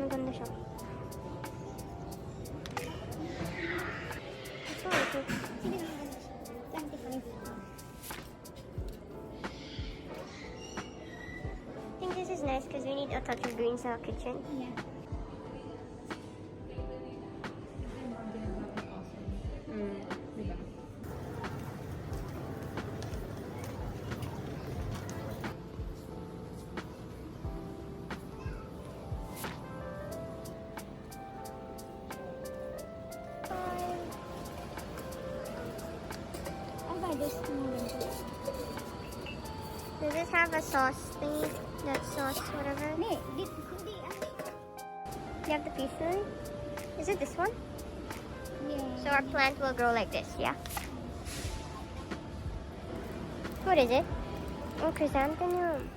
Maganda siya. Ito, ito. Sige na, maganda siya. 25. I think this is nice because we need a touch of green sa kitchen. Yeah. Does this have a sauce thingy? That sauce, whatever? No, you have the pea filling? Is it this one? Yeah. So our plant will grow like this, yeah? What is it? Oh, chrysanthemum.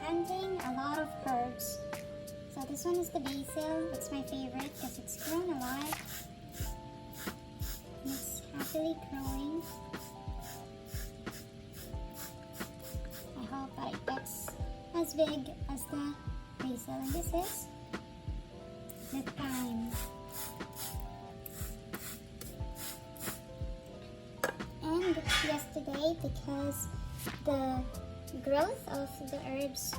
Planting a lot of herbs. So this one is the basil. It's my favorite because it's grown a lot. It's happily growing. I hope that it gets as big as the basil. And this is the thyme. And yesterday, because the growth of the herbs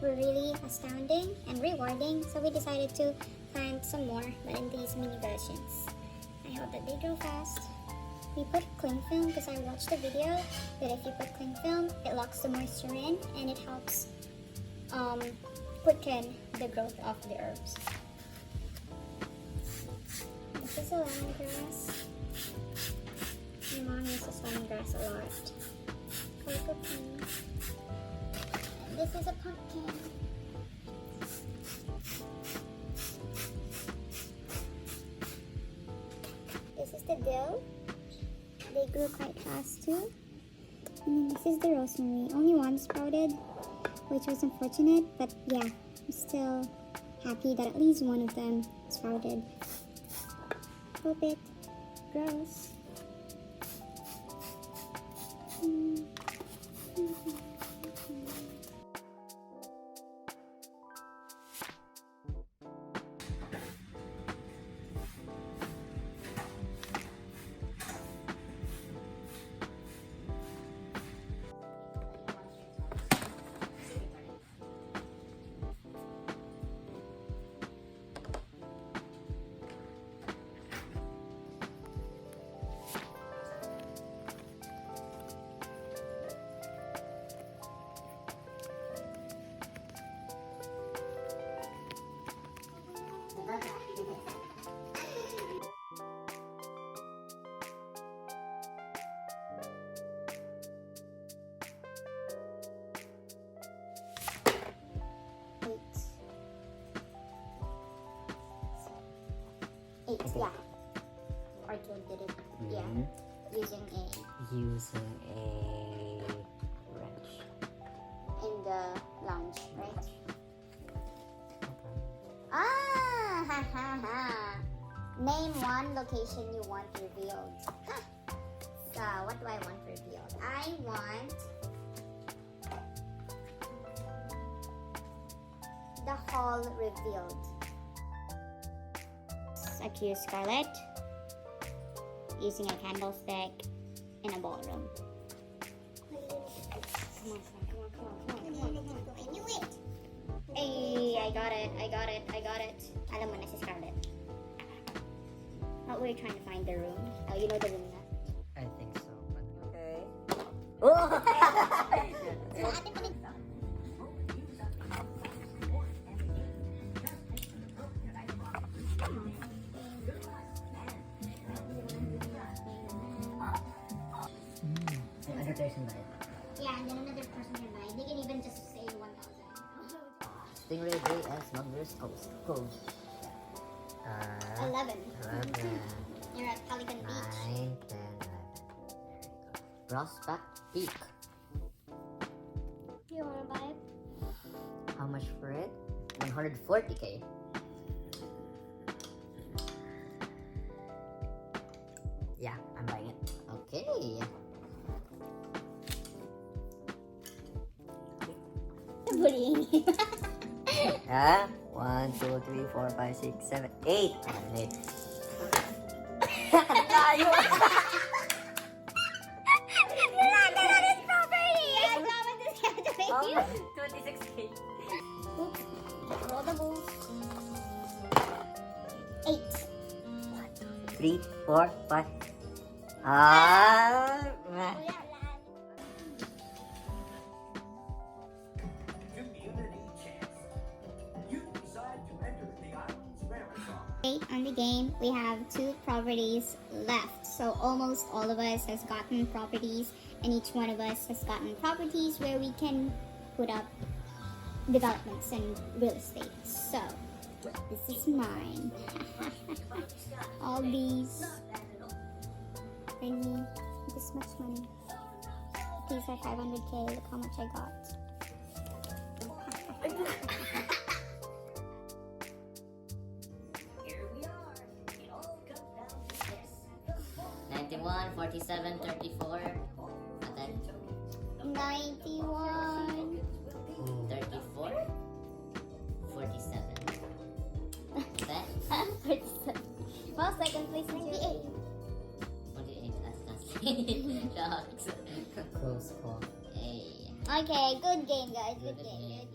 were really astounding and rewarding, so we decided to plant some more, but in these mini versions. I hope that they grow fast. We put cling film because I watched the video that if you put cling film, it locks the moisture in and it helps quicken the growth of the herbs. This is a lemongrass. My mom uses lemongrass a lot. Cocoa beans. And this is a pumpkin. This is the dill. They grew quite fast too. And then this is the rosemary. Only one sprouted, which was unfortunate, but yeah, I'm still happy that at least one of them sprouted. Hope it grows. 8, Okay. yeah. Arcade did it, yeah. Using a wrench. in the lounge, right? Ah, ha ha ha. Name one location you want revealed. Huh. So, what do I want revealed? I want the hall revealed. Accuse Scarlett using a candlestick in a ballroom. Come on, come on. I knew it! Hey, I got it. Alam mo na si Scarlett. Oh, we're trying to find the room. Oh, you know the room na. I think so. But okay. Oh! So, ate pa rin. Another person by. Yeah, and then another person can buy. They can even just say 1,000. Stingray Bay and Smugglers Coast. 11. 11. You're at Pelican Beach. 9, 10, 11. Prospect Peak. You wanna buy it? How much for it? 140k. Yeah, I'm buying it. Okay. Bullying. 1, 2, 3, 4, 5, 6, 7, 8. Alright. Oh, 26k. Oops. Roll the balls. 8. 3, 4, 5. Ah. On the game, we have 2 properties left. So almost all of us has gotten properties, and each one of us has gotten properties where we can put up developments and real estate. So this is mine. All these bring me this much money. These are 500k. Look how much I got. 91, 47, 34. And then 91. 34, 47. Then 47. Well, second place is 28. 28. That's Close call. Hey. Okay, good game, guys. Good game.